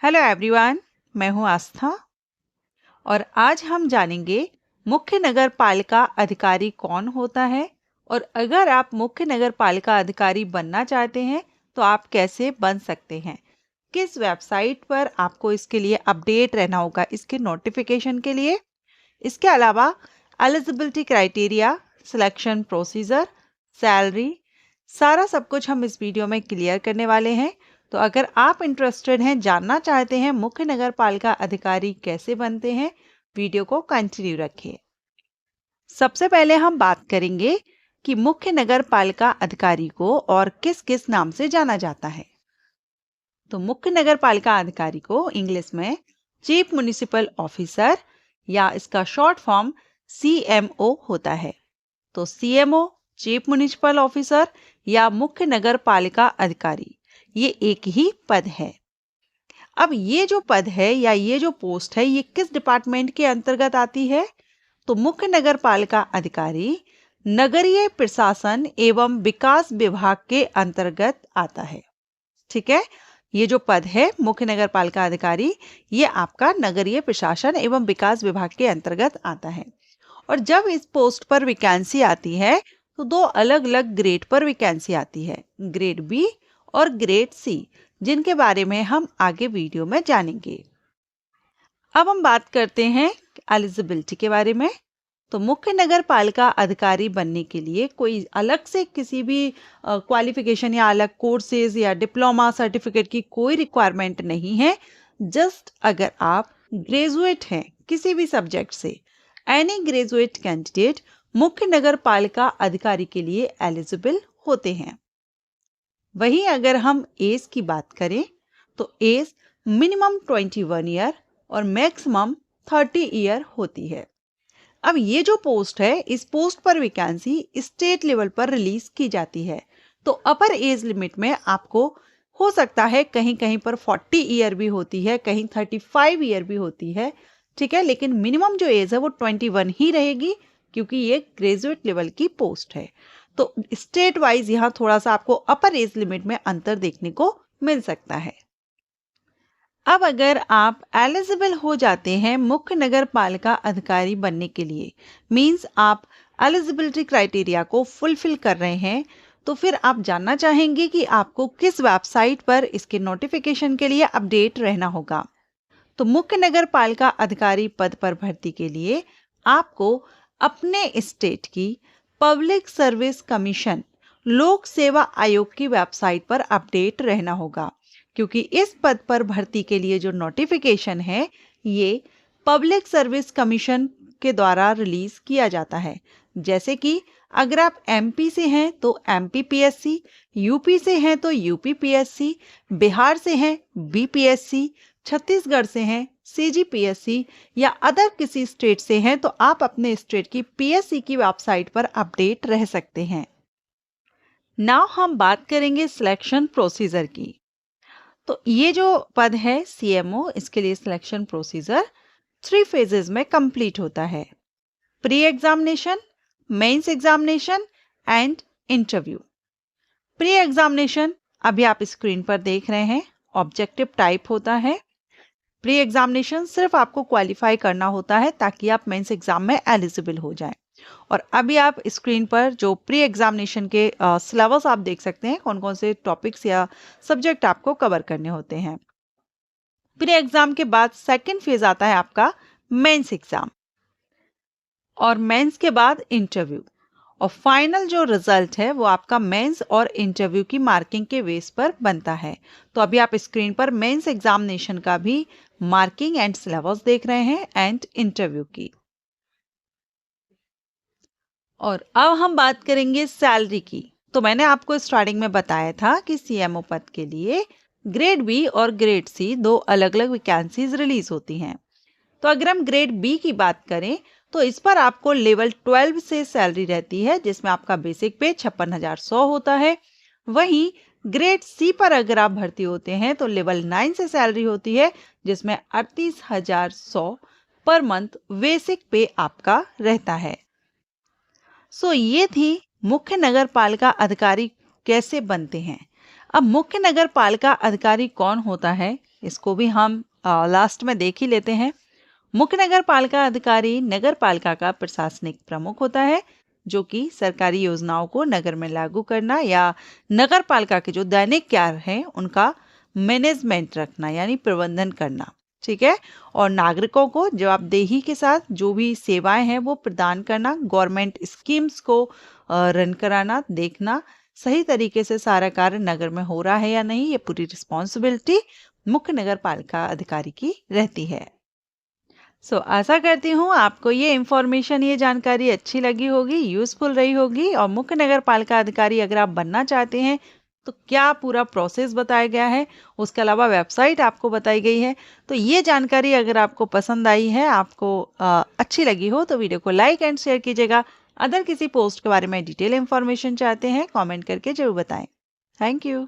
Hello everyone, मैं हूं आस्था और आज हम जानेंगे मुख्य नगर पालिका अधिकारी कौन होता है और अगर आप मुख्य नगर पालिका अधिकारी बनना चाहते हैं तो आप कैसे बन सकते हैं। किस वेबसाइट पर आपको इसके लिए अपडेट रहना होगा इसके नोटिफिकेशन के लिए। इसके अलावा eligibility criteria, selection procedure, salary, सारा सब कुछ हम इस वीडियो में क्लियर करने वाले हैं। तो अगर आप इंटरेस्टेड हैं, जानना चाहते हैं मुख्य नगर पालिका अधिकारी कैसे बनते हैं, वीडियो को कंटिन्यू रखिए। सबसे पहले हम बात करेंगे कि मुख्य नगर पालिका अधिकारी को और किस किस नाम से जाना जाता है। तो मुख्य नगर पालिका अधिकारी को इंग्लिश में चीफ म्युनिसिपल ऑफिसर या इसका शॉर्ट फॉर्म CMO होता है। तो CMO, चीफ म्युनिसिपल ऑफिसर या मुख्य नगर पालिका अधिकारी, ये एक ही पद है। अब ये जो पद है या ये जो पोस्ट है, ये किस डिपार्टमेंट के अंतर्गत आती है? तो मुख्य नगर पालिका अधिकारी नगरीय प्रशासन एवं विकास विभाग के अंतर्गत आता है। ठीक है, ये जो पद है मुख्य नगर पालिका अधिकारी, ये आपका नगरीय प्रशासन एवं विकास विभाग के अंतर्गत आता है। और जब इस पोस्ट पर वैकेंसी आती है तो दो अलग अलग ग्रेड पर वैकेंसी आती है, ग्रेड B और ग्रेड C, जिनके बारे में हम आगे वीडियो में जानेंगे। अब हम बात करते हैं एलिजिबिलिटी के बारे में। तो मुख्य नगर पालिका अधिकारी बनने के लिए कोई अलग से किसी भी क्वालिफिकेशन या अलग कोर्सेज या डिप्लोमा सर्टिफिकेट की कोई रिक्वायरमेंट नहीं है। जस्ट अगर आप ग्रेजुएट हैं किसी भी सब्जेक्ट से, एनी ग्रेजुएट कैंडिडेट मुख्य नगर पालिका अधिकारी के लिए एलिजिबल होते हैं। वहीं अगर हम एज की बात करें तो एज मिनिमम 21 ईयर और मैक्सिमम 30 ईयर होती है। अब ये जो पोस्ट है, इस पोस्ट पर वैकेंसी स्टेट लेवल पर रिलीज की जाती है। तो अपर एज लिमिट में आपको हो सकता है कहीं कहीं पर 40 ईयर भी होती है, कहीं 35 ईयर भी होती है। ठीक है, लेकिन मिनिमम जो एज है वो 21 ही रहेगी क्योंकि ये ग्रेजुएट लेवल की पोस्ट है। तो स्टेट वाइज यहाँ थोड़ा सा आपको अपर एज लिमिट में अंतर देखने को मिल सकता है। अब अगर आप एलिजिबल हो जाते हैं मुख्य नगर पालिका अधिकारी बनने के लिए, मींस आप एलिजिबिलिटी क्राइटेरिया को फुलफिल कर रहे हैं, तो फिर आप जानना चाहेंगे कि आपको किस वेबसाइट पर इसके नोटिफिकेशन के लिए अपडेट रहना होगा। तो मुख्य नगर पालिका अधिकारी पद पर भर्ती के लिए आपको अपने स्टेट की पब्लिक सर्विस कमीशन लोक सेवा आयोग की वेबसाइट पर अपडेट रहना होगा, क्योंकि इस पद पर भर्ती के लिए जो नोटिफिकेशन है ये पब्लिक सर्विस कमीशन के द्वारा रिलीज किया जाता है। जैसे कि अगर आप MP से हैं तो MPPSC, UP से हैं तो UPPSC, बिहार से हैं BPSC, छत्तीसगढ़ से हैं CGPSC या अदर किसी स्टेट से हैं तो आप अपने स्टेट की PSC की वेबसाइट पर अपडेट रह सकते हैं। नाउ हम बात करेंगे सिलेक्शन प्रोसीजर की। तो ये जो पद है CMO, इसके लिए सिलेक्शन प्रोसीजर 3 फेजेस में कंप्लीट होता है: pre examination, mains examination and interview. Pre examination अभी आप स्क्रीन पर देख रहे हैं, ऑब्जेक्टिव टाइप होता है। प्री एग्जामिनेशन सिर्फ आपको क्वालिफाई करना होता है ताकि आप मेंस एग्जाम में एलिजिबल हो जाएं। और अभी आप स्क्रीन पर जो प्री एग्जामिनेशन के सिलेबस आप देख सकते हैं, कौन कौन से टॉपिक्स या सब्जेक्ट आपको कवर करने होते हैं। प्री एग्जाम के बाद सेकंड फेज आता है आपका मेंस एग्जाम और मेंस के बाद इंटरव्यू, और फाइनल जो रिजल्ट है वो आपका मेंस और इंटरव्यू की मार्किंग के बेस पर बनता है। तो अभी आप स्क्रीन पर मेंस एग्जामिनेशन का भी मार्किंग एंड सिलेबस देख रहे हैं एंड इंटरव्यू की। और अब हम बात करेंगे सैलरी की। तो मैंने आपको स्टार्टिंग में बताया था कि CMO पद के लिए ग्रेड B और ग्रेड C दो अलग अलग वैकेंसीज रिलीज होती हैं। तो अगर हम ग्रेड B की बात करें तो इस पर आपको लेवल 12 से सैलरी रहती है, जिसमें आपका बेसिक पे 56,100 होता है। वहीं ग्रेड C पर अगर आप भर्ती होते हैं तो लेवल 9 से सैलरी होती है, जिसमें 38,100 पर मंथ बेसिक पे आपका रहता है। सो ये थी मुख्य नगर पालिका अधिकारी कैसे बनते हैं। अब मुख्य नगर पालिका अधिकारी कौन होता है, इसको भी हम लास्ट में देख ही लेते हैं। मुख्य नगर पालिका अधिकारी नगर पालिका का प्रशासनिक प्रमुख होता है, जो कि सरकारी योजनाओं को नगर में लागू करना या नगर पालिका के जो दैनिक कार्य हैं उनका मैनेजमेंट रखना यानी प्रबंधन करना। ठीक है। और नागरिकों को जवाबदेही के साथ जो भी सेवाएं हैं वो प्रदान करना, गवर्नमेंट स्कीम्स को रन कराना, देखना सही तरीके से सारा कार्य नगर में हो रहा है या नहीं, ये पूरी रिस्पॉन्सिबिलिटी मुख्य नगर पालिका अधिकारी की रहती है। आशा करती हूँ आपको ये इंफॉर्मेशन, ये जानकारी अच्छी लगी होगी, यूजफुल रही होगी। और मुख्य नगर पालिका अधिकारी अगर आप बनना चाहते हैं तो क्या पूरा प्रोसेस बताया गया है, उसके अलावा वेबसाइट आपको बताई गई है। तो ये जानकारी अगर आपको पसंद आई है, आपको अच्छी लगी हो, तो वीडियो को लाइक एंड शेयर कीजिएगा। अदर किसी पोस्ट के बारे में डिटेल इंफॉर्मेशन चाहते हैं, कमेंट करके जरूर बताएं। Thank you.